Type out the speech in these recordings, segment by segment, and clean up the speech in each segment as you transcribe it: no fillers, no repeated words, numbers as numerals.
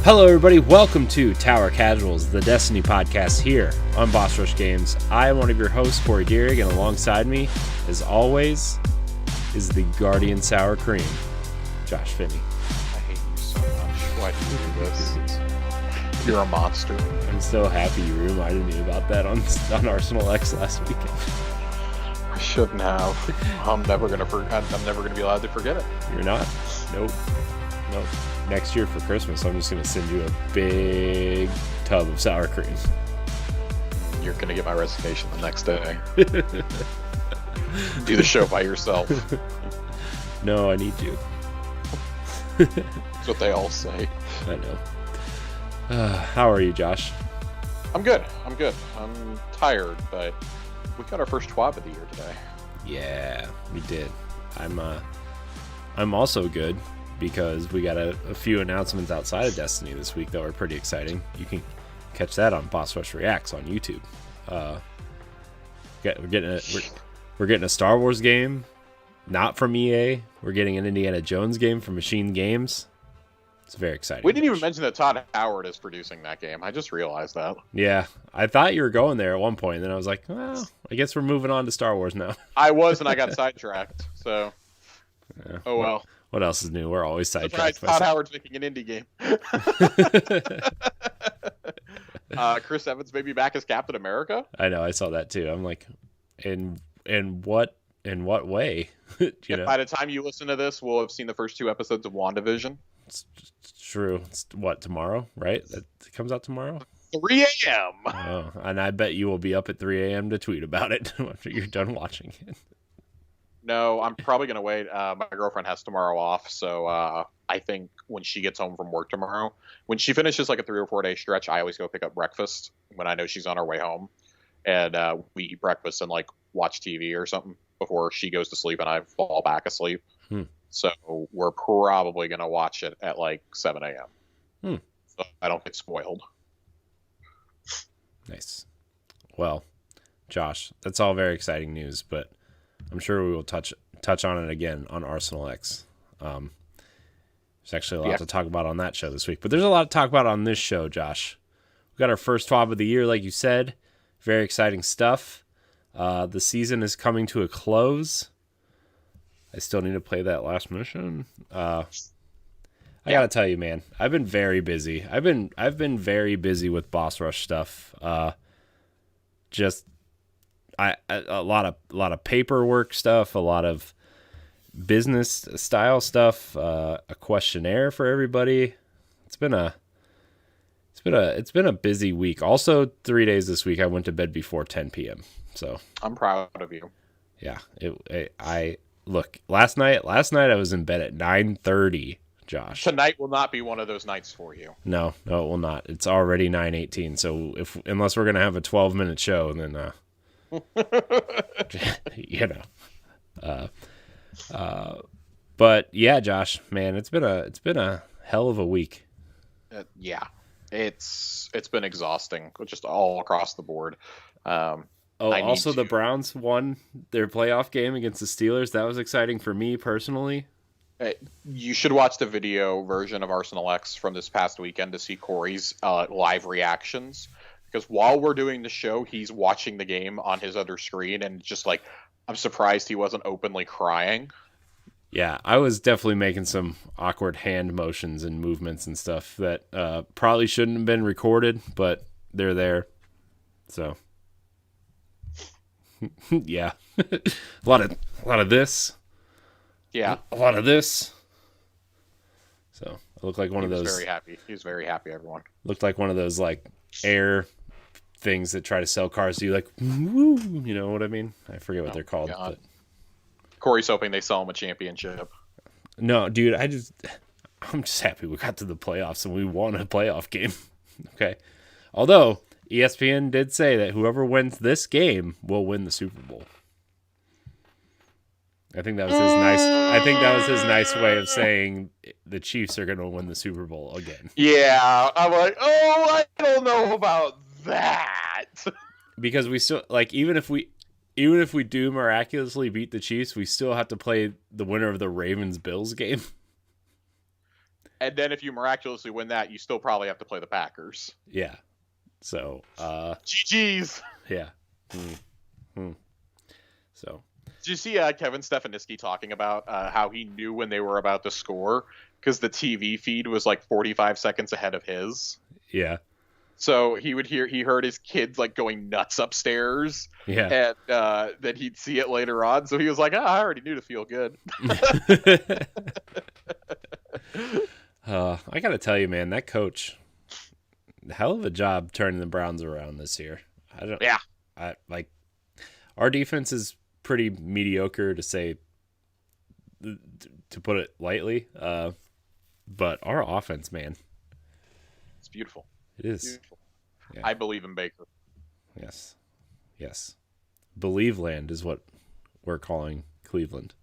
Hello everybody, welcome to Tower Casuals, the Destiny podcast here on Boss Rush Games. I am one of your hosts, Corey Deering, and alongside me, as always, is the Guardian Sour Cream, Josh Finney. I hate you so much. Why do you do this? You're a monster. I'm so happy you reminded me about that on Arsenal X last weekend. I shouldn't have. I'm never gonna be allowed to forget it. You're not? Nope. Next year for Christmas, I'm just going to send you a big tub of sour cream. You're going to get my resignation the next day. Do the show by yourself. No, I need you. That's what they all say. I know. How are you, Josh? I'm good. I'm tired, but we got our first TWAB of the year today. Yeah, we did. I'm also good, because we got a few announcements outside of Destiny this week that were pretty exciting. You can catch that on Boss Rush Reacts on YouTube. We're getting a Star Wars game, not from EA. We're getting an Indiana Jones game from Machine Games. It's very exciting. We didn't even mention that Todd Howard is producing that game. I just realized that. Yeah, I thought you were going there at one point, and then I was like, well, I guess we're moving on to Star Wars now. I was, and I got sidetracked. So, yeah. Oh well. What else is new? We're always sidetracked. Todd Howard's making an indie game. Chris Evans may be back as Captain America. I know. I saw that too. I'm like, in what way? By the time you listen to this, we'll have seen the first 2 episodes of WandaVision. It's true. It's what, tomorrow, right? That comes out tomorrow. 3 a.m. Oh, and I bet you will be up at 3 a.m. to tweet about it after you're done watching it. No, I'm probably going to wait. My girlfriend has tomorrow off, so I think when she gets home from work tomorrow, when she finishes like a 3 or 4 day stretch, I always go pick up breakfast when I know she's on her way home. And we eat breakfast and like watch TV or something before she goes to sleep and I fall back asleep. So we're probably going to watch it at like 7 a.m. So I don't get spoiled. Nice. Well, Josh, that's all very exciting news, but I'm sure we will touch on it again on Arsenal X. There's actually a lot to talk about on that show this week, but there's a lot to talk about on this show, Josh. We got our first TWAB of the year, like you said. Very exciting stuff. The season is coming to a close. I still need to play that last mission. I gotta tell you, man, I've been very busy. I've been very busy with Boss Rush stuff. A lot of paperwork stuff, a lot of business style stuff, a questionnaire for everybody. It's been a busy week. Also, 3 days this week I went to bed before 10 p.m. So I'm proud of you. Yeah, look, last night I was in bed at 9:30. Josh, tonight will not be one of those nights for you. No, it will not. It's already 9:18. So unless we're gonna have a 12-minute show, then but yeah, Josh, man, it's been a hell of a week. Yeah, it's been exhausting, just all across the board. Also the Browns won their playoff game against the Steelers. That was exciting for me personally. You should watch the video version of Arsenal X from this past weekend to see Corey's live reactions. Because while we're doing the show, he's watching the game on his other screen, and just like, I'm surprised he wasn't openly crying. Yeah, I was definitely making some awkward hand motions and movements and stuff that probably shouldn't have been recorded, but they're there. So, yeah, a lot of this. Yeah, a lot of this. So I look like one of those. Very happy. He was very happy. Everyone looked like one of those like air things that try to sell cars to you, like, woo, you know what I mean? I forget what they're called. But Corey's hoping they sell him a championship. No, dude, I'm just happy we got to the playoffs and we won a playoff game. Okay. Although ESPN did say that whoever wins this game will win the Super Bowl. I think that was his nice way of saying the Chiefs are going to win the Super Bowl again. Yeah, I'm like, I don't know about that. Because we still, like, even if we do miraculously beat the Chiefs, we still have to play the winner of the Ravens-Bills game. And then if you miraculously win that, you still probably have to play the Packers. Yeah. So, GG's. Yeah. So. Did you see Kevin Stefanski talking about how he knew when they were about to score because the TV feed was like 45 seconds ahead of his? Yeah. So he heard his kids like going nuts upstairs. Yeah. And then he'd see it later on. So he was like, I already knew to feel good. I got to tell you, man, that coach, hell of a job turning the Browns around this year. Our defense is pretty mediocre to put it lightly. But our offense, man, it's beautiful. It is. Beautiful. Yeah. I believe in Baker. Yes. Believe land is what we're calling Cleveland.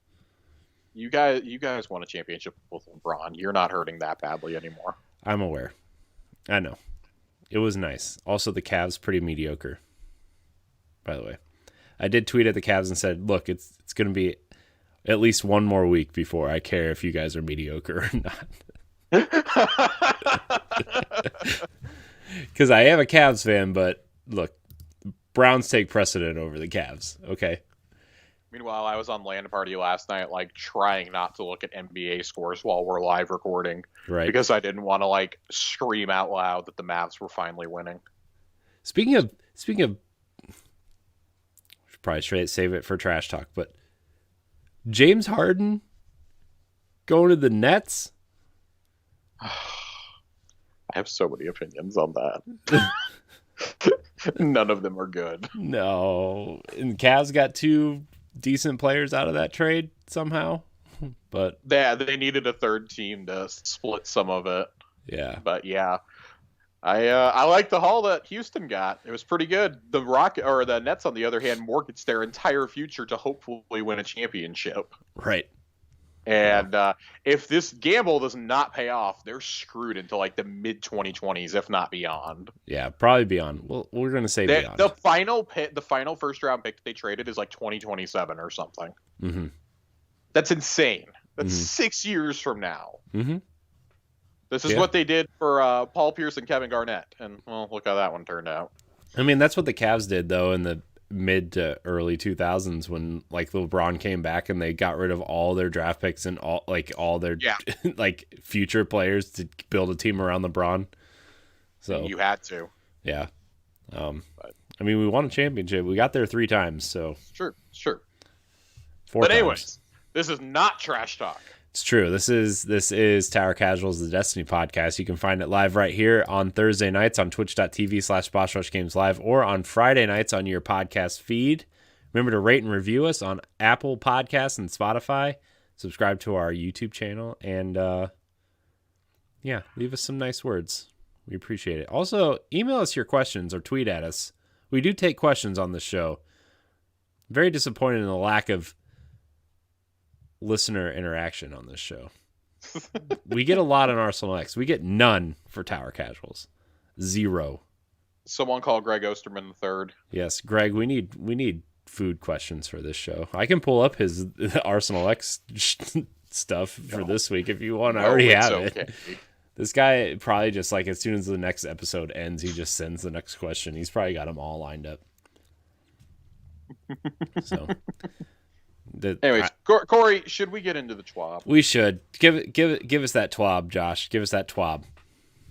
You guys won a championship with LeBron. You're not hurting that badly anymore. I'm aware. I know. It was nice. Also, the Cavs pretty mediocre. By the way, I did tweet at the Cavs and said, "Look, it's going to be at least one more week before I care if you guys are mediocre or not." Because I am a Cavs fan, but look, Browns take precedent over the Cavs. Okay. Meanwhile, I was on LAN party last night, like trying not to look at NBA scores while we're live recording, right? Because I didn't want to like scream out loud that the Mavs were finally winning. Speaking of, should probably save it for trash talk, but James Harden going to the Nets. I have so many opinions on that. None of them are good. No, and Cavs got 2 decent players out of that trade somehow, but they needed a third team to split some of it. Yeah, but yeah, I like the haul that Houston got. It was pretty good. The Nets, on the other hand, mortgaged their entire future to hopefully win a championship. Right. And if this gamble does not pay off, they're screwed into like the mid 2020s, if not beyond. Yeah, probably beyond. Well, we're gonna say beyond. The final first round pick that they traded is like 2027 or something. Mm-hmm. That's insane. That's 6 years from now. Mm-hmm. This is what they did for Paul Pierce and Kevin Garnett, and well, look how that one turned out. I mean, that's what the Cavs did though in the mid to early 2000s when like LeBron came back and they got rid of all their draft picks and all their like future players to build a team around LeBron. So you had to. Yeah. I mean, we won a championship. We got there 3 times, so sure. 4 but times. Anyways, this is not trash talk. It's true. This is Tower Casuals, the Destiny podcast. You can find it live right here on Thursday nights on twitch.tv/BossRushGamesLive or on Friday nights on your podcast feed. Remember to rate and review us on Apple Podcasts and Spotify. Subscribe to our YouTube channel and leave us some nice words. We appreciate it. Also, email us your questions or tweet at us. We do take questions on the show. Very disappointed in the lack of listener interaction on this show. We get a lot on Arsenal X. We get none for Tower Casuals. 0. Someone call Greg Osterman III. Yes, Greg, we need food questions for this show. I can pull up his Arsenal X stuff for this week if you want. I already have it. This guy probably just like as soon as the next episode ends, he just sends the next question. He's probably got them all lined up. So anyways, Corey, should we get into the TWAB? We should. Give us that TWAB, Josh. Give us that TWAB.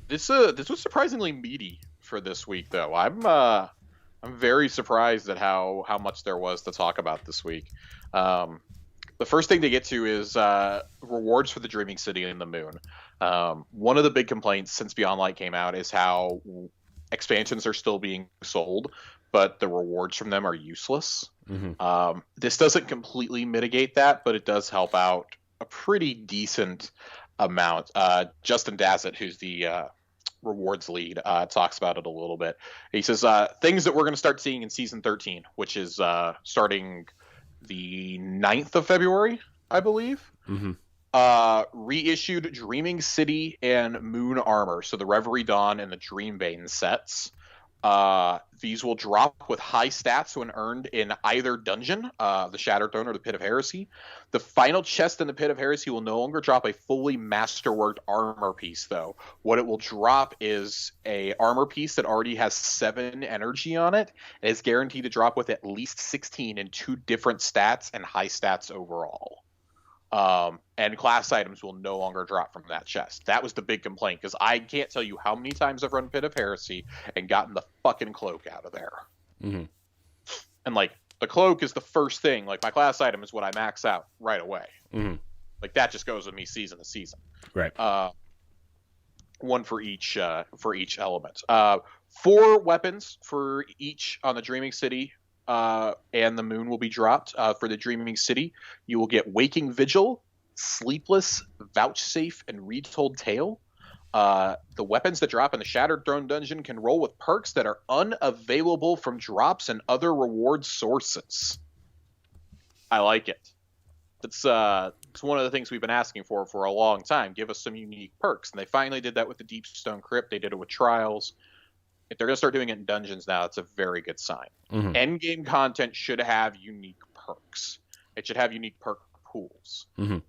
This was surprisingly meaty for this week, though. I'm very surprised at how much there was to talk about this week. The first thing to get to is rewards for the Dreaming City and the Moon. One of the big complaints since Beyond Light came out is how expansions are still being sold, but the rewards from them are useless. Mm-hmm. This doesn't completely mitigate that, but it does help out a pretty decent amount. Justin Dazzett, who's the rewards lead, talks about it a little bit. He says things that we're going to start seeing in Season 13, which is starting the 9th of February, I believe. Mm-hmm. Reissued Dreaming City and Moon armor, so the Reverie Dawn and the Dreambane sets These will drop with high stats when earned in either dungeon, the Shattered Throne or the Pit of Heresy. The final chest in the Pit of Heresy will no longer drop a fully masterworked armor piece, though. What it will drop is a armor piece that already has 7 energy on it, and is guaranteed to drop with at least 16 in 2 different stats and high stats overall. And class items will no longer drop from that chest. That was the big complaint, because I can't tell you how many times I've run Pit of Heresy and gotten the fucking cloak out of there. Mm-hmm. And, like, the cloak is the first thing. Like, my class item is what I max out right away. Mm-hmm. Like, that just goes with me season to season. Right. One for each element. 4 weapons for each on the Dreaming City and the Moon will be dropped. For the Dreaming City, you will get Waking Vigil, Sleepless, Vouchsafe, and Retold Tale. The weapons that drop in the Shattered Throne dungeon can roll with perks that are unavailable from drops and other reward sources. I like it. It's one of the things we've been asking for a long time. Give us some unique perks. And they finally did that with the Deepstone Crypt. They did it with Trials. If they're going to start doing it in dungeons now, it's a very good sign. Mm-hmm. Endgame content should have unique perks. It should have unique perk pools. Mm-hmm.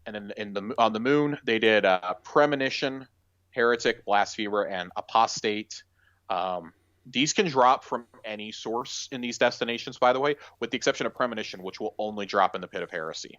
And then on the Moon, they did Premonition, Heretic, Blasphemer, and Apostate. These can drop from any source in these destinations, by the way, with the exception of Premonition, which will only drop in the Pit of Heresy.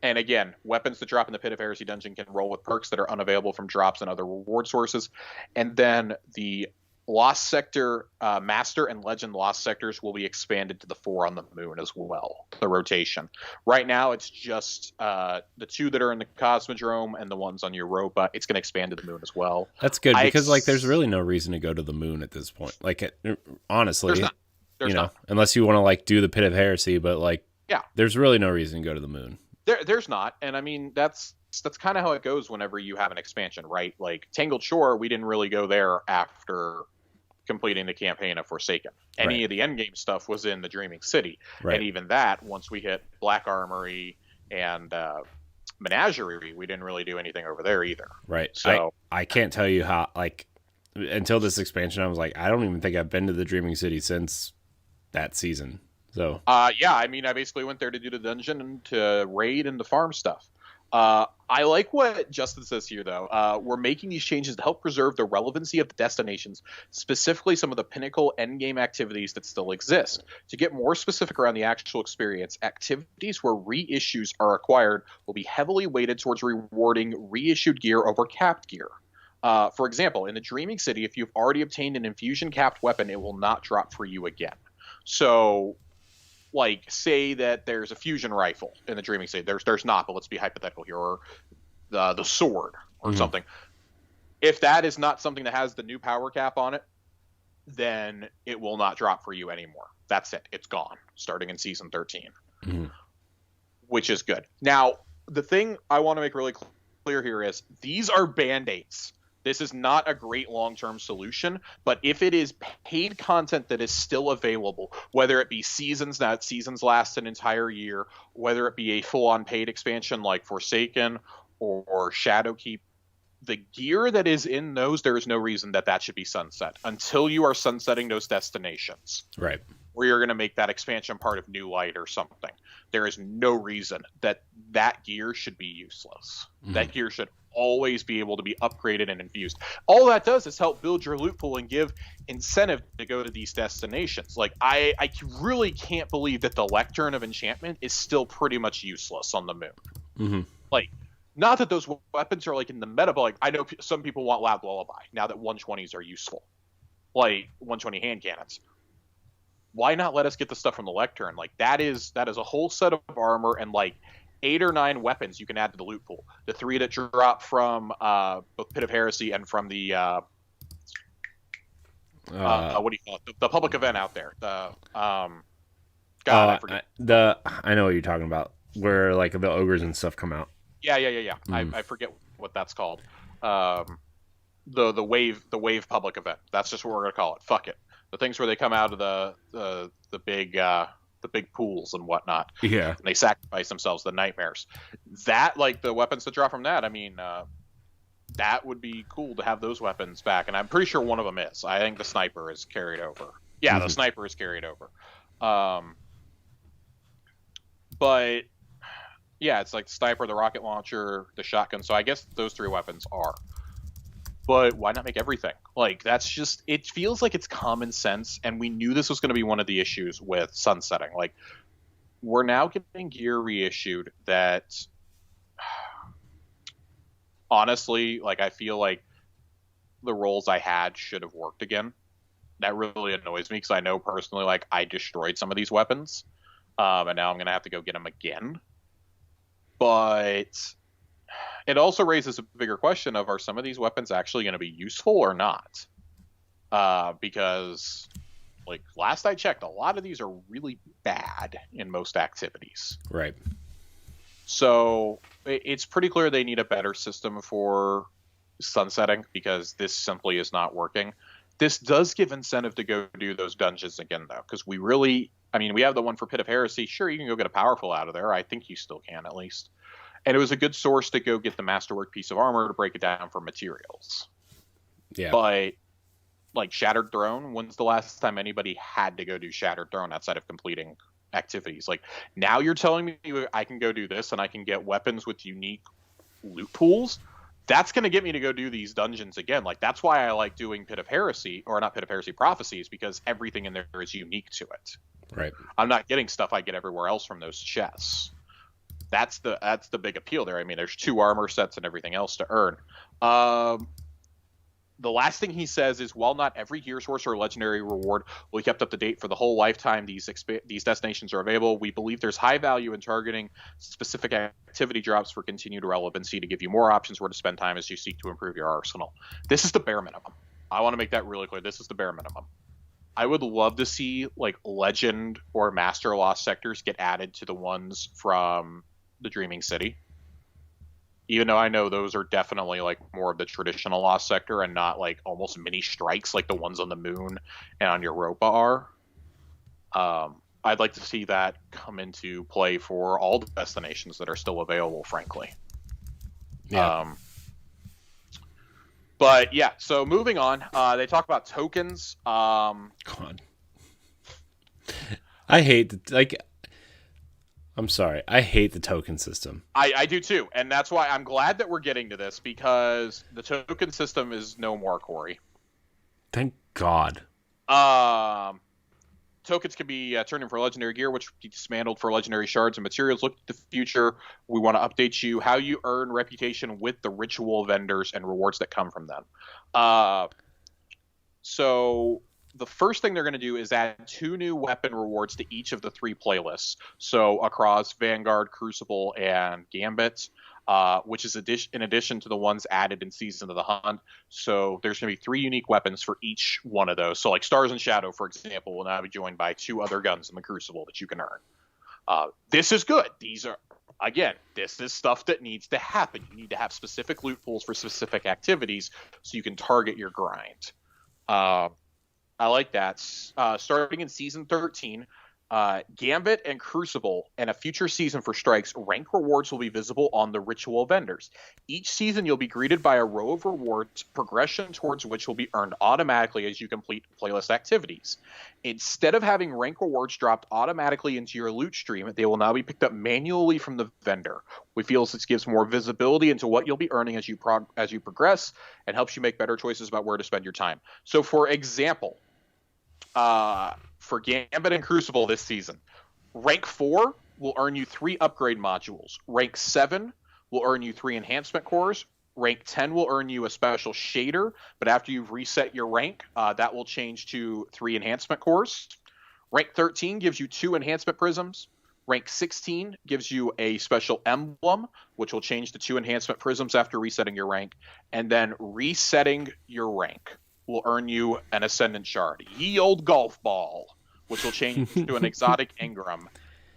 And again, weapons that drop in the Pit of Heresy dungeon can roll with perks that are unavailable from drops and other reward sources. And then the Lost Sector Master and Legend Lost Sectors will be expanded to the 4 on the Moon as well, the rotation. Right now, it's just the 2 that are in the Cosmodrome and the ones on Europa. It's going to expand to the Moon as well. That's good, because like there's really no reason to go to the Moon at this point. Like, honestly, there's not. Unless you want to like do the Pit of Heresy, but like, yeah, there's really no reason to go to the Moon. There's not, and I mean that's kind of how it goes whenever you have an expansion, right? Like Tangled Shore, we didn't really go there after completing the campaign of Forsaken. Any of the endgame stuff was in the Dreaming City, and even that, once we hit Black Armory and Menagerie, we didn't really do anything over there either. Right. So I can't tell you how, like, until this expansion, I was like, I don't even think I've been to the Dreaming City since that season. So yeah, I mean, I basically went there to do the dungeon and to raid and to farm stuff. I like what Justin says here, though. We're making these changes to help preserve the relevancy of the destinations, specifically some of the pinnacle endgame activities that still exist. To get more specific around the actual experience, activities where reissues are acquired will be heavily weighted towards rewarding reissued gear over capped gear. For example, in the Dreaming City, if you've already obtained an infusion capped weapon, it will not drop for you again. So, like, say that there's a fusion rifle in the Dreaming City. There's not, but let's be hypothetical here, or the sword or something. If that is not something that has the new power cap on it, then it will not drop for you anymore. That's it. It's gone, starting in Season 13, which is good. Now, the thing I want to make really clear here is these are Band-Aids. This is not a great long-term solution, but if it is paid content that is still available, whether it be seasons, now seasons last an entire year, whether it be a full-on paid expansion like Forsaken or Shadowkeep, the gear that is in those, there is no reason that should be sunset until you are sunsetting those destinations. Right. Where you're going to make that expansion part of New Light or something. There is no reason that gear should be useless. That gear should always be able to be upgraded and infused. All that does is help build your loot pool and give incentive to go to these destinations. Like, I really can't believe that the Lectern of Enchantment is still pretty much useless on the Moon. Like, not that those weapons are like in the meta, but like I know some people want Loud Lullaby now that 120s are useful, like 120 hand cannons. Why not let us get the stuff from the Lectern? Like that is a whole set of armor and like 8 or 9 weapons you can add to the loot pool. The 3 that drop from both Pit of Heresy and from the what do you call it? The public event out there. The I forget. I know what you're talking about, where like the ogres and stuff come out. Yeah. I forget what that's called. The wave public event. That's just what we're gonna call it. Fuck it. The things where they come out of the big pools and whatnot. Yeah. And they sacrifice themselves, the nightmares. That, like the weapons that drop from that, I mean, that would be cool to have those weapons back. And I'm pretty sure one of them is. I think the sniper is carried over. Yeah, the sniper is carried over. But yeah, it's like the sniper, the rocket launcher, the shotgun. So I guess those 3 weapons are. But why not make everything? Like, that's just, it feels like it's common sense. And we knew this was going to be one of the issues with sunsetting. Like, we're now getting gear reissued that, honestly, like, I feel like the roles I had should have worked again. That really annoys me because I know personally, like, I destroyed some of these weapons. And now I'm going to have to go get them again. But it also raises a bigger question of, are some of these weapons actually going to be useful or not? Because, like, last I checked, a lot of these are really bad in most activities. Right. So it's pretty clear they need a better system for sunsetting, because this simply is not working. This does give incentive to go do those dungeons again, though, because we have the one for Pit of Heresy. Sure, you can go get a powerful out of there. I think you still can, at least. And it was a good source to go get the Masterwork piece of armor to break it down for materials. Yeah. But, like, Shattered Throne, when's the last time anybody had to go do Shattered Throne outside of completing activities? Like, now you're telling me I can go do this and I can get weapons with unique loot pools? That's going to get me to go do these dungeons again. Like, that's why I like doing Pit of Heresy, or not Pit of Heresy, Prophecies, because everything in there is unique to it. Right. I'm not getting stuff I get everywhere else from those chests. That's the big appeal there. I mean, there's 2 armor sets and everything else to earn. The last thing he says is, while not every gear source or legendary reward will be kept up to date for the whole lifetime these destinations are available, we believe there's high value in targeting specific activity drops for continued relevancy to give you more options where to spend time as you seek to improve your arsenal. This is the bare minimum. I want to make that really clear. This is the bare minimum. I would love to see, like, Legend or Master Lost sectors get added to the ones from the Dreaming City. Even though I know those are definitely, like, more of the traditional Lost sector and not, like, almost mini strikes like the ones on the moon and on Europa are. I'd like to see that come into play for all the destinations that are still available, frankly. Yeah. But yeah, so moving on, they talk about tokens. God. I hate I'm sorry. I hate the token system. I do too, and that's why I'm glad that we're getting to this, because the token system is no more, Corey. Thank God. Tokens can be turned in for legendary gear, which be dismantled for legendary shards and materials. Look at the future. We want to update you how you earn reputation with the ritual vendors and rewards that come from them. So the first thing they're going to do is add 2 new weapon rewards to each of the 3 playlists. So across Vanguard, Crucible, and Gambit, which is in addition to the ones added in Season of the Hunt. So there's going to be 3 unique weapons for each one of those. So, like, Stars and Shadow, for example, will now be joined by 2 other guns in the Crucible that you can earn. This is good. These are, again, this is stuff that needs to happen. You need to have specific loot pools for specific activities so you can target your grind. I like that. Starting in Season 13, Gambit and Crucible, and a future season for Strikes, rank rewards will be visible on the ritual vendors. Each season you'll be greeted by a row of rewards, progression towards which will be earned automatically as you complete playlist activities. Instead of having rank rewards dropped automatically into your loot stream, they will now be picked up manually from the vendor. We feel this gives more visibility into what you'll be earning as you progress, and helps you make better choices about where to spend your time. So, for example, for Gambit and Crucible this season, rank 4 will earn you 3 upgrade modules. Rank 7 will earn you 3 enhancement cores. Rank 10 will earn you a special shader, but after you've reset your rank, that will change to 3 enhancement cores. Rank 13 gives you 2 enhancement prisms. Rank 16 gives you a special emblem, which will change to 2 enhancement prisms after resetting your rank. And then resetting your rank will earn you an Ascendant Shard. Ye old golf ball, which will change to an exotic engram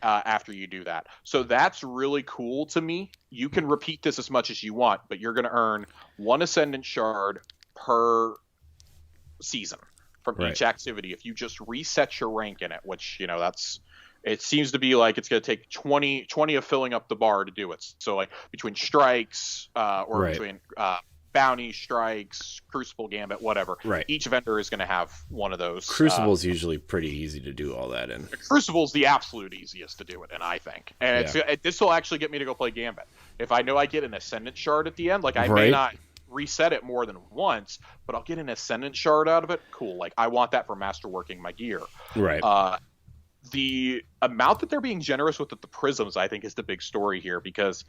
after you do that. So that's really cool to me. You can repeat this as much as you want, but you're going to earn 1 Ascendant Shard per season from each activity if you just reset your rank in it, which, you know, it seems to be like it's going to take 20 of filling up the bar to do it. So, like, between strikes between Bounty, Strikes, Crucible, Gambit, whatever. Right. Each vendor is going to have one of those. Crucible's usually pretty easy to do all that in. Crucible's the absolute easiest to do it in, I think. And this will actually get me to go play Gambit. If I know I get an Ascendant Shard at the end, like I may not reset it more than once, but I'll get an Ascendant Shard out of it. Cool. Like I want that for masterworking my gear. Right. The amount that they're being generous with the prisms, I think, is the big story here, because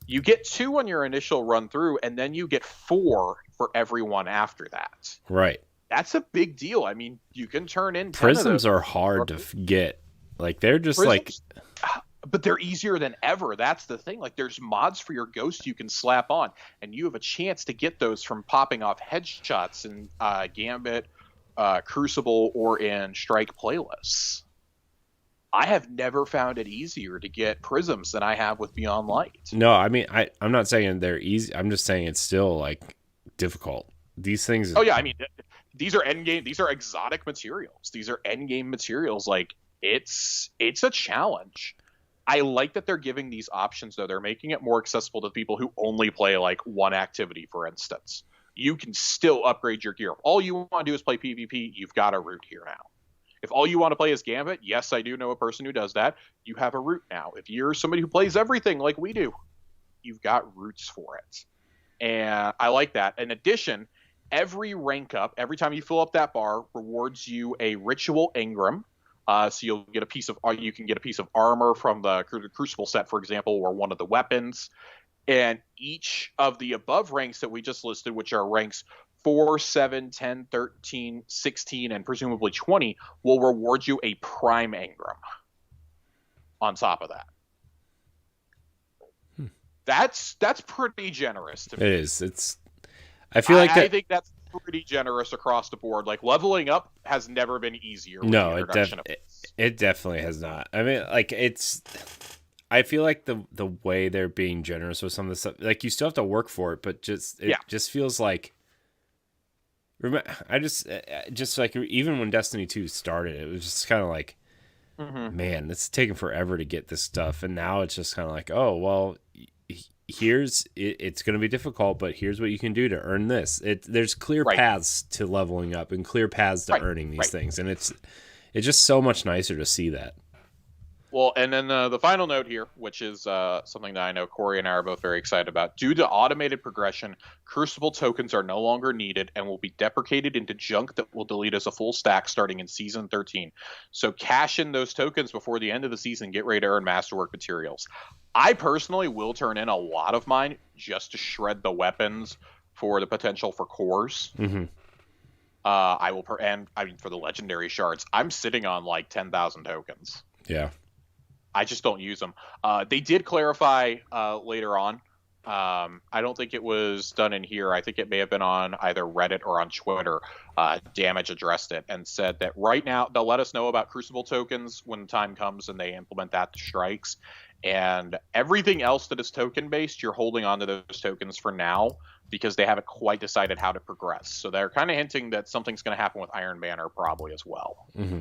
you get 2 on your initial run through, and then you get 4 for everyone after that. Right. That's a big deal. I mean, you can turn in 10 prisms are hard to get. Like they're just prisms, but they're easier than ever. That's the thing. Like there's mods for your ghost you can slap on, and you have a chance to get those from popping off headshots in Gambit, Crucible, or in Strike playlists. I have never found it easier to get prisms than I have with Beyond Light. No, I mean, I'm not saying they're easy. I'm just saying it's still like difficult. These things. Oh yeah, I mean, these are endgame. These are exotic materials. These are endgame materials. Like it's a challenge. I like that they're giving these options, though. They're making it more accessible to people who only play like one activity, for instance. You can still upgrade your gear. If all you want to do is play PvP, you've got a route here now. If all you want to play is Gambit, yes, I do know a person who does that. You have a route now. If you're somebody who plays everything like we do, you've got routes for it. And I like that. In addition, every rank up, every time you fill up that bar, rewards you a ritual engram. So you can get a piece of armor from the Crucible set, for example, or one of the weapons. And each of the above ranks that we just listed, which are ranks 4, 7, 10, 13, 16, and presumably 20, will reward you a prime engram on top of that. That's pretty generous to me. It is. I feel like I think that's pretty generous across the board. Like leveling up has never been easier. No, it definitely has not. I mean, like I feel like the way they're being generous with some of the stuff, like you still have to work for it, but just feels like. I just like even when Destiny 2 started, it was just kind of like, man, it's taking forever to get this stuff, and now it's just kind of like, oh well, it's going to be difficult, but here's what you can do to earn this. There's clear paths to leveling up and clear paths to earning these things, and it's just so much nicer to see that. Well, and then the final note here, which is something that I know Corey and I are both very excited about. Due to automated progression, Crucible tokens are no longer needed and will be deprecated into junk that will delete as a full stack starting in Season 13. So cash in those tokens before the end of the season. Get ready to earn Masterwork materials. I personally will turn in a lot of mine just to shred the weapons for the potential for cores. Mm-hmm. I will, for the legendary shards, I'm sitting on like 10,000 tokens. Yeah. I just don't use them. They did clarify later on. I don't think it was done in here. I think it may have been on either Reddit or on Twitter. Damage addressed it and said that right now they'll let us know about Crucible tokens when the time comes and they implement that to strikes. And everything else that is token based, you're holding on to those tokens for now because they haven't quite decided how to progress. So they're kind of hinting that something's going to happen with Iron Banner probably as well. Mm-hmm.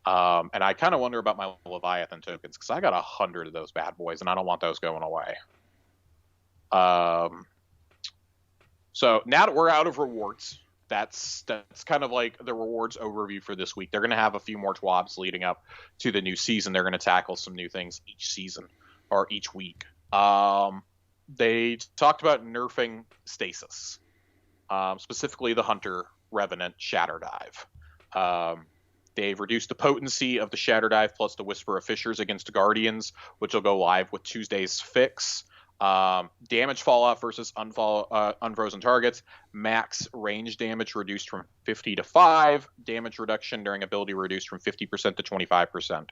And I kind of wonder about my Leviathan tokens because I got 100 of those bad boys and I don't want those going away. So now that we're out of rewards, that's kind of like the rewards overview for this week. They're going to have a few more TWABs leading up to the new season. They're going to tackle some new things each season or each week. They talked about nerfing Stasis, specifically the Hunter, Revenant, Shatter Dive. They've reduced the potency of the Shatter Dive plus the Whisper of Fissures against Guardians, which will go live with Tuesday's fix. Damage falloff versus unfrozen targets. Max range damage reduced from 50 to 5. Damage reduction during ability reduced from 50% to 25%.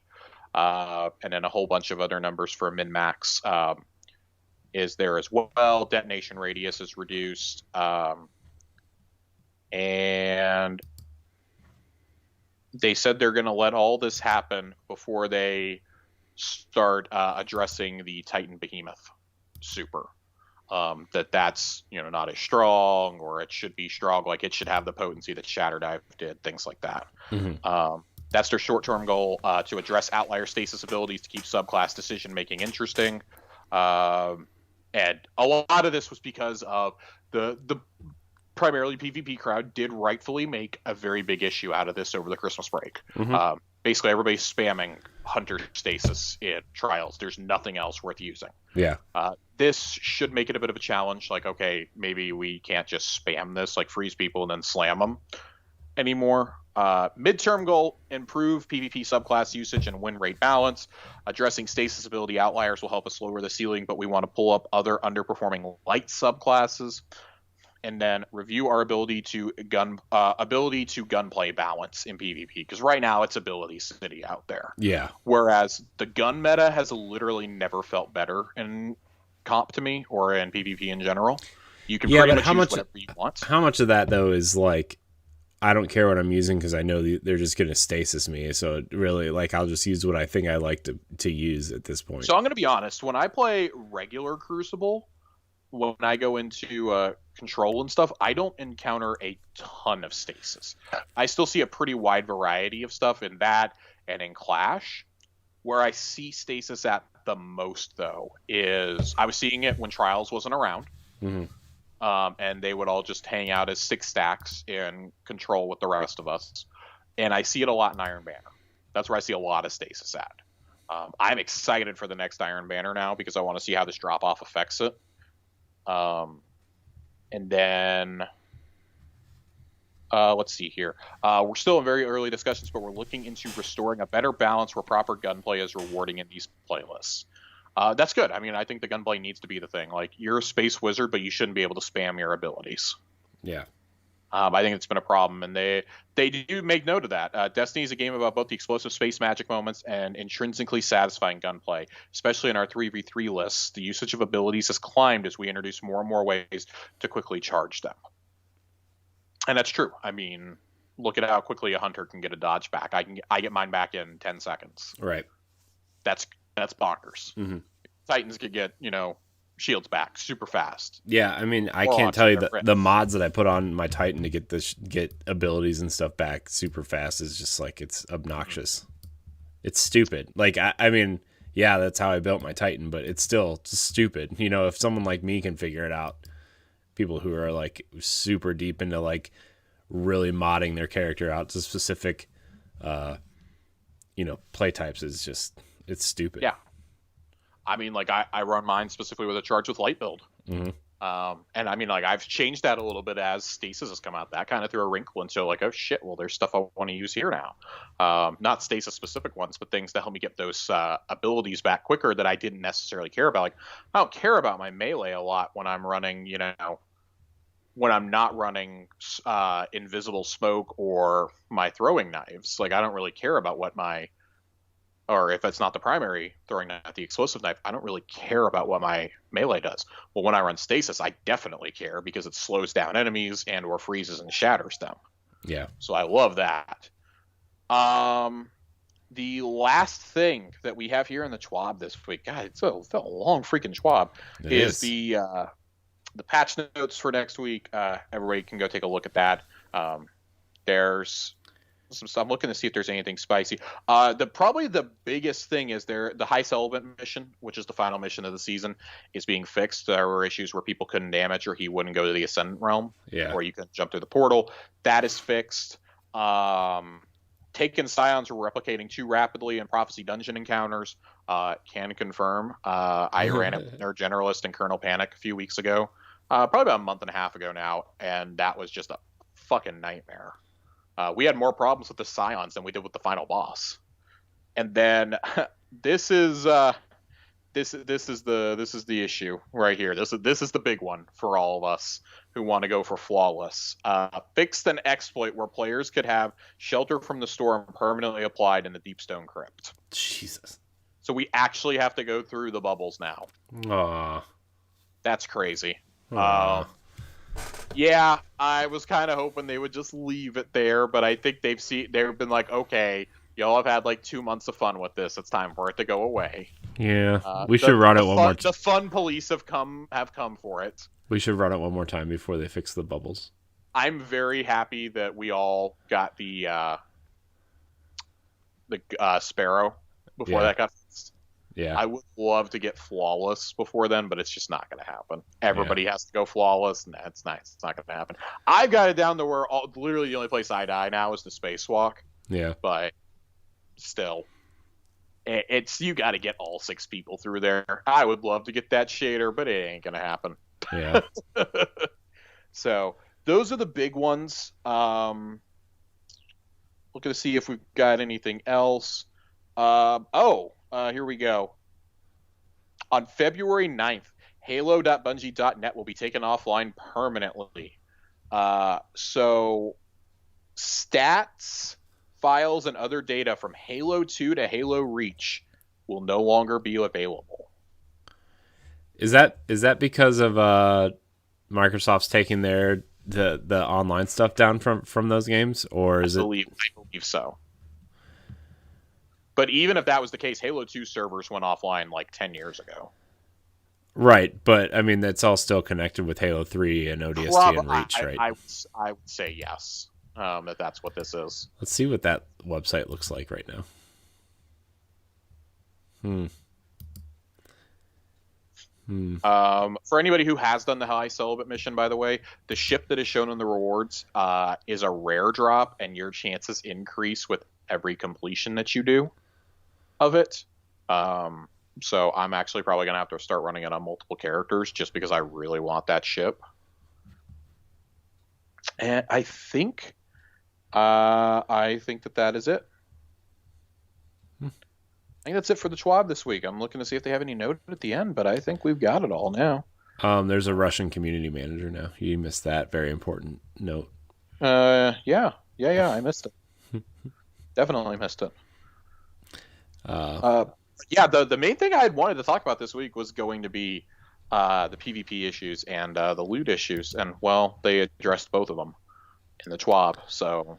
And then a whole bunch of other numbers for min-max is there as well. Detonation radius is reduced. And they said they're going to let all this happen before they start addressing the Titan Behemoth super. That's not as strong, or it should be strong. Like it should have the potency that Shatter Dive did, things like that. Mm-hmm. That's their short-term goal, to address outlier stasis abilities to keep subclass decision-making interesting. And a lot of this was because of the primarily PvP crowd did rightfully make a very big issue out of this over the Christmas break. Basically, everybody's spamming Hunter Stasis in Trials. There's nothing else worth using. Yeah. This should make it a bit of a challenge. Like, okay, maybe we can't just spam this, like freeze people and then slam them anymore. Midterm goal, improve PvP subclass usage and win rate balance. Addressing Stasis ability outliers will help us lower the ceiling, but we want to pull up other underperforming light subclasses. And then review our ability to gunplay balance in PvP, because right now it's ability city out there. Yeah. Whereas the gun meta has literally never felt better in comp to me, or in PvP in general. You can pretty much use whatever you want. How much of that though is like, I don't care what I'm using because I know they're just going to stasis me. So it really, like, I'll just use what I think I like to use at this point. So I'm going to be honest. When I play regular Crucible, when I go into control and stuff, I don't encounter a ton of stasis. I still see a pretty wide variety of stuff in that and in Clash. Where I see stasis at the most, though, is I was seeing it when Trials wasn't around. And they would all just hang out as 6 stacks in control with the rest of us. And I see it a lot in Iron Banner. That's where I see a lot of stasis at. I'm excited for the next Iron Banner now because I want to see how this drop-off affects it. And then let's see here. We're still in very early discussions, but we're looking into restoring a better balance where proper gunplay is rewarding in these playlists. That's good. I mean, I think the gunplay needs to be the thing. Like, you're a space wizard, but you shouldn't be able to spam your abilities. Yeah. I think it's been a problem, and they do make note of that. Destiny is a game about both the explosive space magic moments and intrinsically satisfying gunplay. Especially in our 3v3 lists, the usage of abilities has climbed as we introduce more and more ways to quickly charge them. And that's true. I mean, look at how quickly a hunter can get a dodge back. I get mine back in 10 seconds. Right. That's bonkers. Titans could get, shields back super fast. Yeah, I mean, I can't tell you the mods that I put on my Titan to get abilities and stuff back super fast is just like, it's obnoxious. It's stupid. Like, I mean, yeah, that's how I built my Titan, but it's still just stupid. If someone like me can figure it out, people who are like super deep into like really modding their character out to specific, play types is just, it's stupid. Yeah. I mean, like, I run mine specifically with a charge with light build. And I mean, like, I've changed that a little bit as Stasis has come out. That kind of threw a wrinkle into, like, oh shit, well, there's stuff I want to use here now. Not Stasis specific ones, but things to help me get those abilities back quicker that I didn't necessarily care about. Like, I don't care about my melee a lot when I'm running, when I'm not running invisible smoke or my throwing knives. Like, I don't really care about or if it's not the primary throwing knife, the explosive knife, I don't really care about what my melee does. Well, when I run Stasis, I definitely care because it slows down enemies and or freezes and shatters them. Yeah. So I love that. The last thing that we have here in the TWAB this week, God, it's a long freaking TWAB, is the patch notes for next week. Everybody can go take a look at that. There's some stuff. I'm looking to see if there's anything spicy. Probably the biggest thing is the High Settlement mission, which is the final mission of the season, is being fixed. There were issues where people couldn't damage or he wouldn't go to the Ascendant Realm, or you couldn't jump through the portal. That is fixed. Taken Scions were replicating too rapidly in Prophecy Dungeon encounters. Can confirm. I ran it with Nerd Generalist and Colonel Panic a few weeks ago, probably about a month and a half ago now, and that was just a fucking nightmare. We had more problems with the Scions than we did with the final boss. And then this is the issue right here. This is the big one for all of us who want to go for flawless. Fixed an exploit where players could have shelter from the storm permanently applied in the Deepstone Crypt. Jesus. So we actually have to go through the bubbles now. Aww. That's crazy. Aww. Yeah, I was kind of hoping they would just leave it there, but I think they've been like, okay, y'all have had like 2 months of fun with this. It's time for it to go away. Yeah, we should run it one more time. The fun police have come for it. We should run it one more time before they fix the bubbles. I'm very happy that we all got the Sparrow before that got fixed. Yeah. I would love to get flawless before then, but it's just not going to happen. Everybody has to go flawless, and that's nice. It's not going to happen. I've got it down to where literally the only place I die now is the spacewalk. Yeah. But still, it's you got to get all 6 people through there. I would love to get that shader, but it ain't going to happen. Yeah. So those are the big ones. Looking to see if we've got anything else. Here we go. On February 9th, Halo.Bungie.net will be taken offline permanently. So stats, files, and other data from Halo 2 to Halo Reach will no longer be available. Is that because of Microsoft's taking the online stuff down from those games, or is I believe so. But even if that was the case, Halo 2 servers went offline like 10 years ago. Right, but I mean that's all still connected with Halo 3 and ODST and Reach, right? I would say yes. That's what this is. Let's see what that website looks like right now. For anybody who has done the high celibate mission, by the way, the ship that is shown in the rewards is a rare drop, and your chances increase with every completion that you do of it. So I'm actually probably going to have to start running it on multiple characters just because I really want that ship. And I think that is it. I think that's it for the TWAB this week. I'm looking to see if they have any note at the end, but I think we've got it all now. There's a Russian community manager now. You missed that very important note. Yeah, I missed it. Definitely missed it. The main thing I had wanted to talk about this week was going to be the PvP issues and the loot issues, and well, they addressed both of them in the TWAB. So,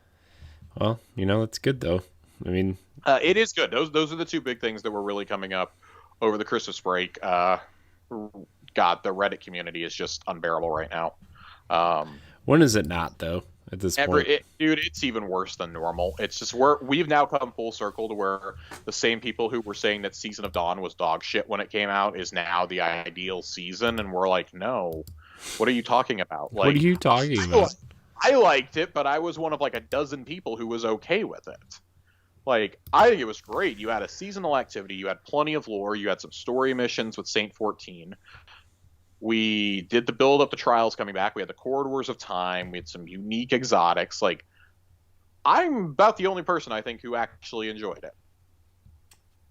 well, it's good though. I mean, it is good. Those are the two big things that were really coming up over the Christmas break. God, the Reddit community is just unbearable right now. When is it not though? At this point, dude, it's even worse than normal. It's just we've now come full circle to where the same people who were saying that Season of Dawn was dog shit when it came out is now the ideal season, and we're like, no, what are you talking about? Like, what are you talking about? I liked it, but I was one of like a dozen people who was okay with it. Like, I think it was great. You had a seasonal activity, you had plenty of lore, you had some story missions with Saint 14. We did the build up to Trials coming back. We had the Corridors of Time. We had some unique exotics. Like, I'm about the only person I think who actually enjoyed it.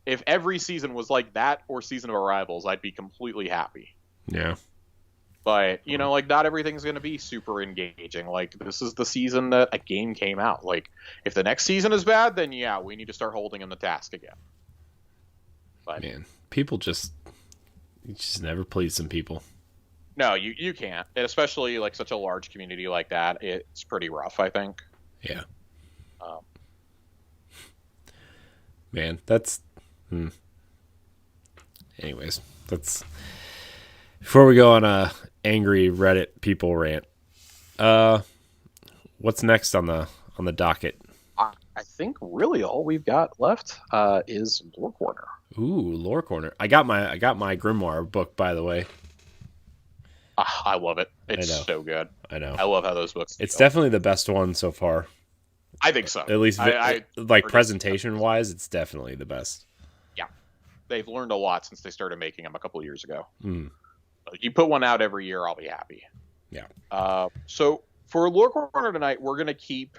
If every season was like that or Season of Arrivals, I'd be completely happy. Yeah. But, like, not everything's going to be super engaging. Like, this is the season that a game came out. Like, if the next season is bad, then yeah, we need to start holding him the task again. But, man, people you just never please some people. No, you can't. And especially like such a large community like that, it's pretty rough, I think. Yeah. Man, that's... Anyways, that's... Before we go on a angry Reddit people rant, what's next on the docket? I think really all we've got left is Lore Corner. Ooh, Lore Corner. I got my Grimoire book, by the way. I love it. It's so good. I know. I love how those books It's definitely the best one so far. I think so. At least like presentation wise, it's definitely the best. Yeah. They've learned a lot since they started making them a couple of years ago. Mm. You put one out every year, I'll be happy. Yeah. So for Lore Corner tonight, we're going to keep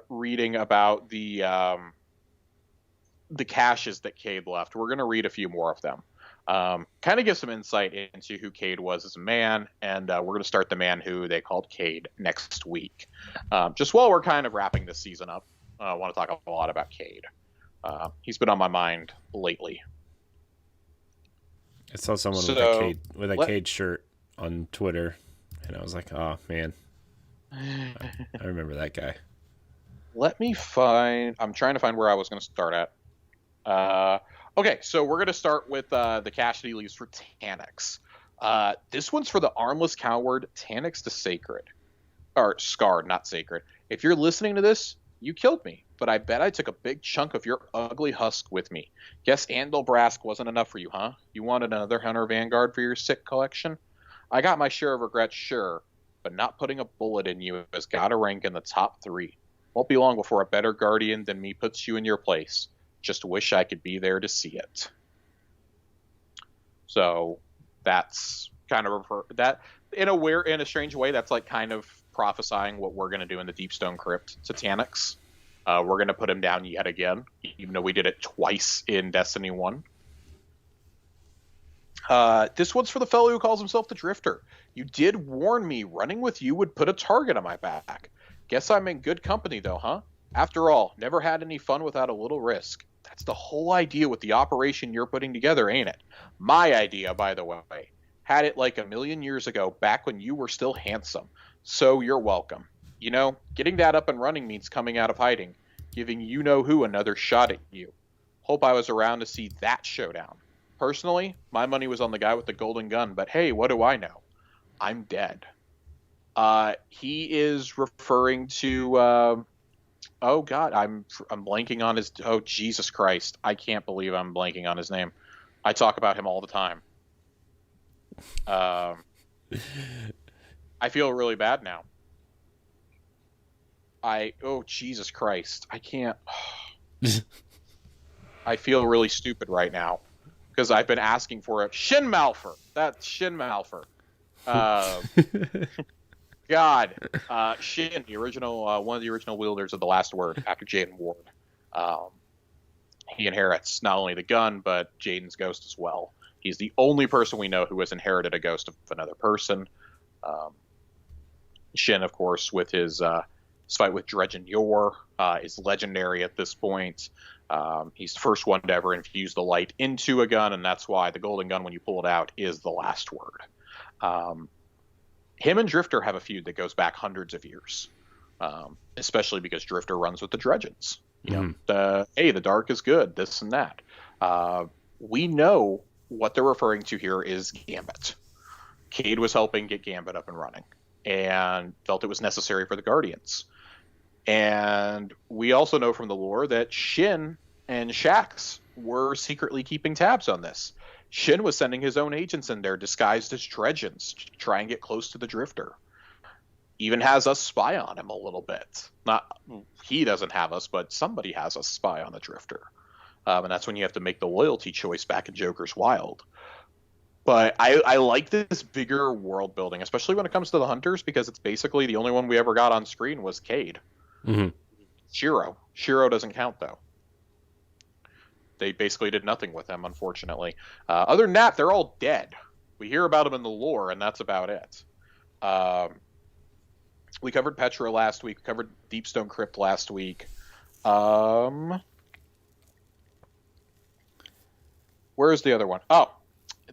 reading about the caches that Cayde left. We're going to read a few more of them. Kind of give some insight into who Cayde was as a man, and we're going to start the man who they called Cayde next week. Just while we're kind of wrapping this season up, I want to talk a lot about Cayde. He's been on my mind lately. I saw someone with a Cayde shirt on Twitter, and I was like, oh, man. I remember that guy. I'm trying to find where I was going to start at. Okay, so we're going to start with the cache that he leaves for Taniks. This one's for the Armless Coward, Taniks the Sacred. Or Scarred, not Sacred. If you're listening to this, You killed me, but I bet I took a big chunk of your ugly husk with me. Guess Andal Brask wasn't enough for you, huh? You wanted another Hunter Vanguard for your sick collection? I got my share of regrets, sure, but not putting a bullet in you has got to rank in the top 3. Won't be long before a better Guardian than me puts you in your place. Just wish I could be there to see it. So that's kind of that in a strange way. That's like kind of prophesying what we're going to do in the Deepstone Crypt Titanics. We're going to put him down yet again, even though we did it twice in Destiny 1. This one's for the fellow who calls himself the Drifter. You did warn me running with you would put a target on my back. Guess I'm in good company, though, huh? After all, never had any fun without a little risk. That's the whole idea with the operation you're putting together, ain't it? My idea, by the way. Had it like a million years ago, back when you were still handsome. So you're welcome. You know, getting that up and running means coming out of hiding, giving you-know-who another shot at you. Hope I was around to see that showdown. Personally, my money was on the guy with the golden gun, but hey, what do I know? I'm dead. He is referring to... oh God, I'm blanking on his. Oh Jesus Christ! I can't believe I'm blanking on his name. I talk about him all the time. I feel really bad now. Oh Jesus Christ! I can't. I feel really stupid right now because I've been asking for it. Shin Malfer. That's Shin Malfer. God, Shin, the original, one of the original wielders of the Last Word after Jaden Ward. He inherits not only the gun, but Jaden's ghost as well. He's the only person we know who has inherited a ghost of another person. Shin, of course, with his fight with Dredgen Yor, is legendary at this point. He's the first one to ever infuse the light into a gun, and that's why the golden gun, when you pull it out, is the Last Word. Him and Drifter have a feud that goes back hundreds of years, especially because Drifter runs with the Dredgens. You know, hey, the dark is good, this and that. We know what they're referring to here is Gambit. Cayde was helping get Gambit up and running and felt it was necessary for the Guardians. And we also know from the lore that Shin and Shaxx were secretly keeping tabs on this. Shin was sending his own agents in there disguised as Dredgens to try and get close to the Drifter. Even has us spy on him a little bit. Not he doesn't have us, but somebody has us spy on the Drifter. And that's when you have to make the loyalty choice back in Joker's Wild. But I like this bigger world building, especially when it comes to the Hunters, because it's basically the only one we ever got on screen was Cayde. Shiro. Shiro doesn't count, though. They basically did nothing with them, unfortunately. Other than that, they're all dead. We hear about them in the lore, and that's about it. We covered Petra last week. We covered Deepstone Crypt last week. Where is the other one? Oh,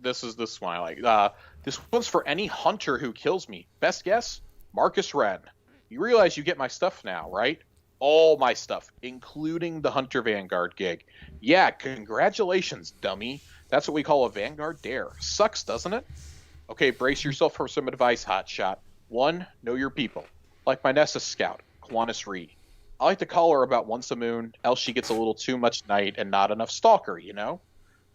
this one I like. This one's for any hunter who kills me. Best guess? Marcus Wren. You realize you get my stuff now, right? All my stuff, including the Hunter Vanguard gig. Yeah, congratulations, dummy. That's what we call a Vanguard dare. Sucks, doesn't it? Okay, brace yourself for some advice, hotshot. 1, know your people. Like my Nessus scout, Quantus Ree. I like to call her about once a moon, else she gets a little too much night and not enough stalker, you know?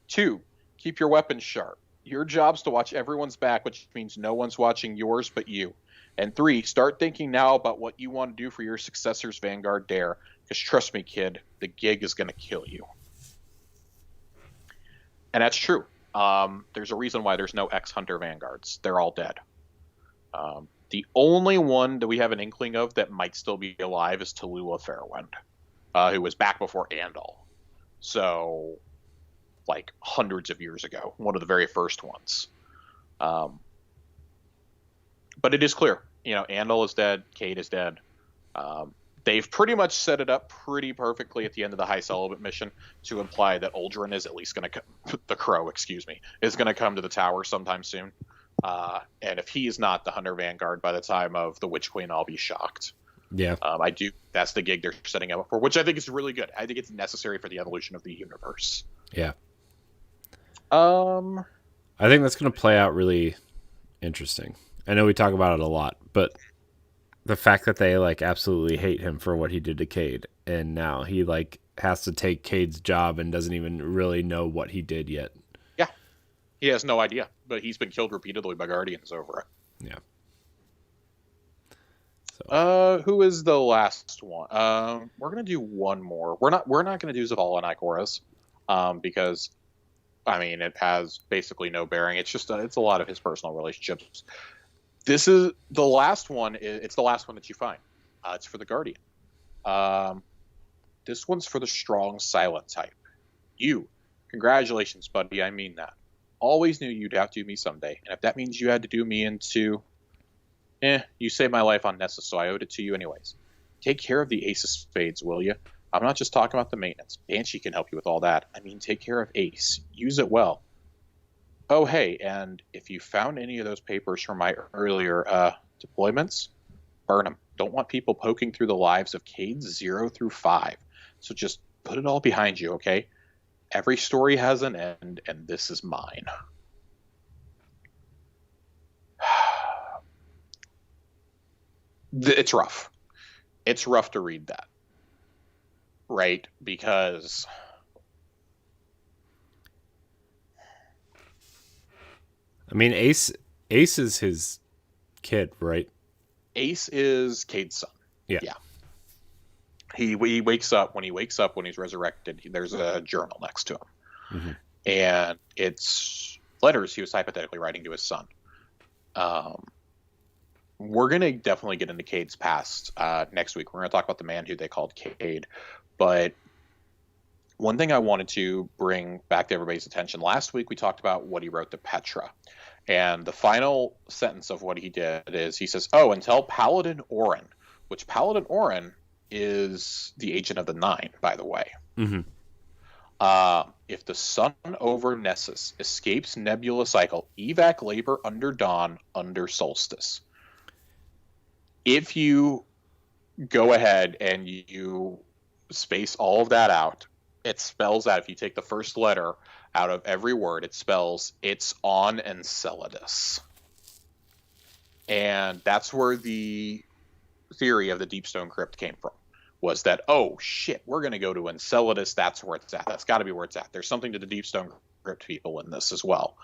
2, keep your weapons sharp. Your job's to watch everyone's back, which means no one's watching yours but you. And 3, start thinking now about what you want to do for your successor's Vanguard dare. Because trust me, kid, the gig is going to kill you. And that's true. There's a reason why there's no ex-Hunter Vanguards. They're all dead. The only one that we have an inkling of that might still be alive is Tallulah Fairwind, who was back before Andal. So, like, hundreds of years ago. One of the very first ones. But it is clear, you know, Andal is dead, Cayde is dead. They've pretty much set it up pretty perfectly at the end of the High Celibate mission to imply that Uldren is at least going to come, the Crow, is going to come to the tower sometime soon. And if he is not the Hunter Vanguard by the time of the Witch Queen, I'll be shocked. Yeah. That's the gig they're setting up for, which I think is really good. I think it's necessary for the evolution of the universe. Yeah. I think that's going to play out really interesting. I know we talk about it a lot, but the fact that they like absolutely hate him for what he did to Cayde, and now he like has to take Cade's job and doesn't even really know what he did yet. Yeah, he has no idea, but he's been killed repeatedly by Guardians over it. Yeah. So. Who is the last one? We're gonna do one more. We're not gonna do Zavala and Ikora's, because, I mean, it has basically no bearing. It's just it's a lot of his personal relationships. This is the last one. It's the last one that you find. It's for the Guardian. This one's for the strong silent type. You, congratulations, buddy. I mean that. Always knew you'd have to do me someday, and if that means you had to do me into, you saved my life on Nessus, so I owed it to you anyways. Take care of the Ace of Spades, will you? I'm not just talking about the maintenance. Banshee can help you with all that. I mean, take care of Ace. Use it well. Oh, hey, and if you found any of those papers from my earlier deployments, burn them. Don't want people poking through the lives of Cayde 0 through 5. So just put it all behind you, okay? Every story has an end, and this is mine. It's rough. It's rough to read that. Right? Because I mean, Ace is his kid, right? Ace is Cade's son. Yeah. He wakes up, when he's resurrected, there's a journal next to him. Mm-hmm. And it's letters he was hypothetically writing to his son. We're going to definitely get into Cade's past next week. We're going to talk about the man who they called Cayde. But one thing I wanted to bring back to everybody's attention, last week we talked about what he wrote to Petra. And the final sentence of what he did is, he says, and tell Paladin Orin, which Paladin Orin is the agent of the Nine, by the way. Mm-hmm. If the sun over Nessus escapes Nebula Cycle, evac labor under dawn, under solstice. If you go ahead and you space all of that out, it spells out, if you take the first letter out of every word, it spells it's on Enceladus. And that's where the theory of the Deepstone Crypt came from, was that, oh shit, we're going to go to Enceladus. That's where it's at. That's got to be where it's at. There's something to the Deepstone Crypt people in this as well.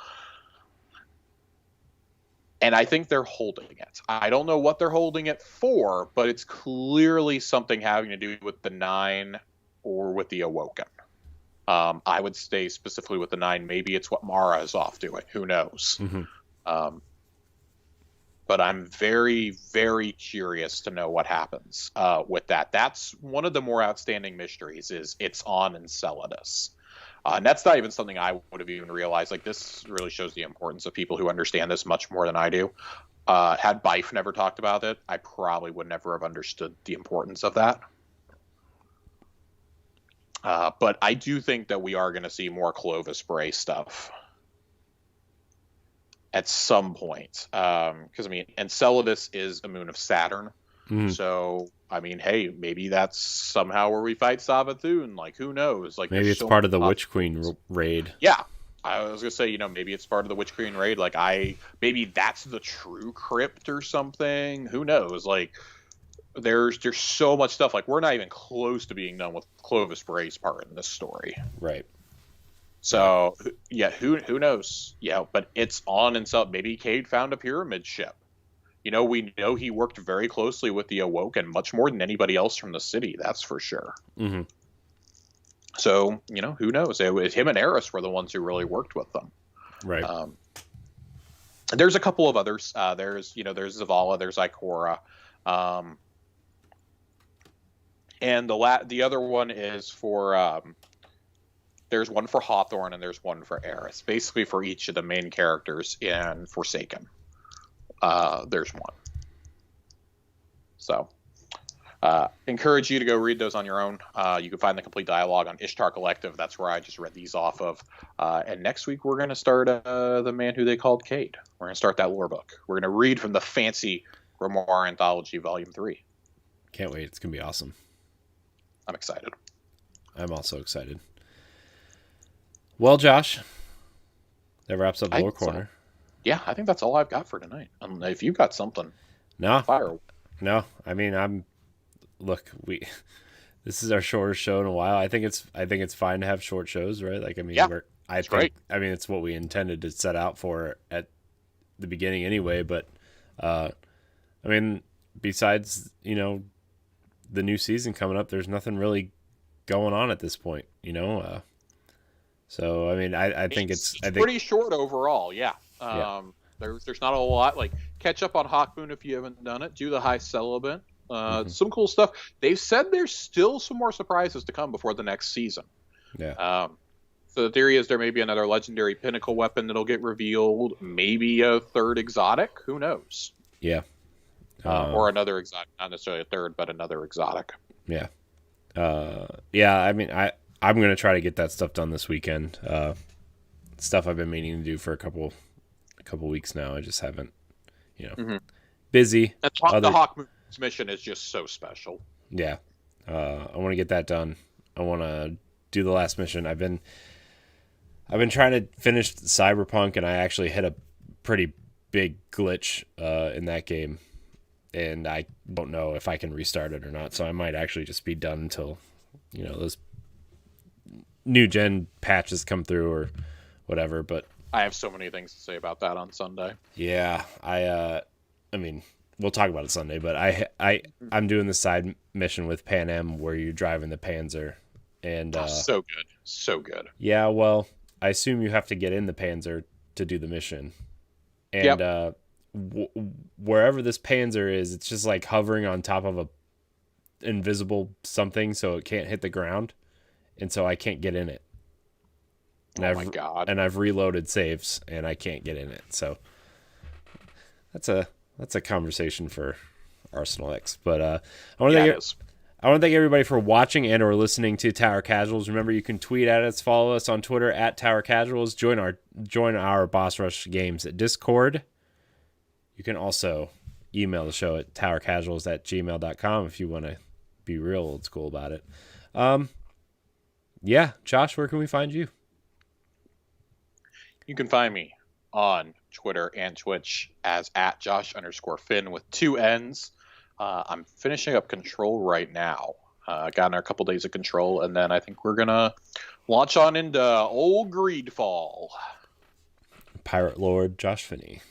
And I think they're holding it. I don't know what they're holding it for, but it's clearly something having to do with the Nine or with the Awoken. I would stay specifically with the Nine. Maybe it's what Mara is off doing. Who knows? Mm-hmm. But I'm very, very curious to know what happens with that. That's one of the more outstanding mysteries, is it's on Enceladus. And that's not even something I would have even realized. Like, this really shows the importance of people who understand this much more than I do. Had Bife never talked about it, I probably would never have understood the importance of that. But I do think that we are going to see more Clovis Bray stuff at some point. Because, I mean, Enceladus is a moon of Saturn. Mm-hmm. So, I mean, hey, maybe that's somehow where we fight Savathun. Like, who knows? Like, maybe it's part of the Witch Queen raid. Yeah. I was going to say, maybe it's part of the Witch Queen raid. Like, maybe that's the true crypt or something. Who knows? Like, there's so much stuff. Like, we're not even close to being done with Clovis Bray's part in this story. Right. So, yeah, who knows? Yeah, but it's on and so maybe Cayde found a pyramid ship. We know he worked very closely with the Awoken, much more than anybody else from the city, that's for sure. Mm-hmm. So, who knows? It was him and Eris were the ones who really worked with them. Right. There's a couple of others. There's Zavala, there's Ikora. And the other one is for... there's one for Hawthorne and there's one for Eris. Basically for each of the main characters in Forsaken. There's one. So, encourage you to go read those on your own. You can find the complete dialogue on Ishtar Collective. That's where I just read these off of. And next week we're going to start The Man Who They Called Cayde. We're going to start that lore book. We're going to read from the fancy Grimoire Anthology Volume 3. Can't wait. It's going to be awesome. I'm excited. I'm also excited. Well, Josh, that wraps up the Lore Corner. Yeah, I think that's all I've got for tonight. If you've got something, no, fire. No, I mean, this is our shortest show in a while. I think it's fine to have short shows, right? Like, I mean, Yeah, great. I mean, it's what we intended to set out for at the beginning anyway. But, I mean, besides, the new season coming up, there's nothing really going on at this point, So, I mean, I think it's pretty short overall. Yeah. There's not a lot. Like, catch up on Hawkmoon if you haven't done it. Do the High Celibate. Some cool stuff. They've said there's still some more surprises to come before the next season. Yeah. So the theory is there may be another legendary pinnacle weapon that'll get revealed. Maybe a third exotic. Who knows? Yeah. Or another exotic. Not necessarily a third, but another exotic. Yeah. Yeah, I mean, I'm going to try to get that stuff done this weekend. Stuff I've been meaning to do for a couple weeks now. I just haven't, busy. And the Hawkmoon mission is just so special. Yeah. I want to get that done. I want to do the last mission. I've been trying to finish Cyberpunk, and I actually hit a pretty big glitch in that game, and I don't know if I can restart it or not. So I might actually just be done until those new gen patches come through or whatever. But I have so many things to say about that on Sunday. Yeah, I mean, we'll talk about it Sunday, but I'm doing the side mission with Pan Am where you're driving the Panzer, and so good. Yeah, well, I assume you have to get in the Panzer to do the mission, and wherever this Panzer is, it's just like hovering on top of a invisible something, so it can't hit the ground, and so I can't get in it. And my God! And I've reloaded saves, and I can't get in it. So that's a conversation for Arsenal X. But I want to thank everybody for watching and or listening to Tower Casuals. Remember, you can tweet at us, follow us on Twitter at Tower Casuals. Join our Boss Rush Games at Discord. You can also email the show at towercasuals@gmail.com if you want to be real old school about it. Yeah, Josh, where can we find you? You can find me on Twitter and Twitch as @Josh_Finn with 2 N's. I'm finishing up Control right now. Got in a couple days of Control, and then I think we're gonna launch on into old Greedfall. Pirate Lord Josh Finney.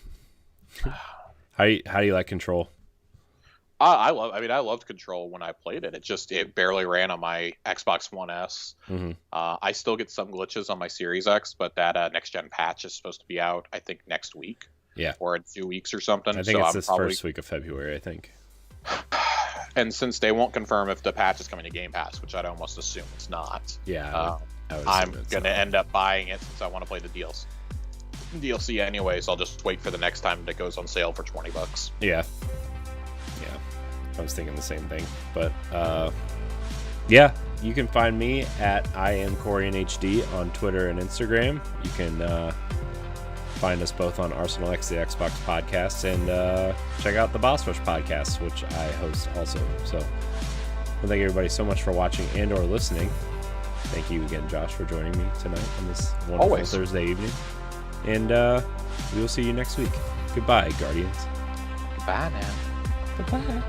How do you like Control? I loved Control when I played it. It barely ran on my Xbox One S. Mm-hmm. I still get some glitches on my Series X, but that next gen patch is supposed to be out, I think, next week. Yeah. Or in 2 weeks or something. I think it's this first week of February, I think. And since they won't confirm if the patch is coming to Game Pass, which I'd almost assume it's not, I'm going to end up buying it since I want to play the DLC anyway, so I'll just wait for the next time that it goes on sale for $20. Yeah. I was thinking the same thing, but yeah, you can find me at IamCorianHD on Twitter and Instagram. You can find us both on Arsenal X, the Xbox podcast, and check out the Boss Rush podcast, which I host also. So, well, thank everybody so much for watching and or listening. Thank you again, Josh, for joining me tonight on this wonderful Thursday evening. And we will see you next week. Goodbye, Guardians. Goodbye now. Goodbye.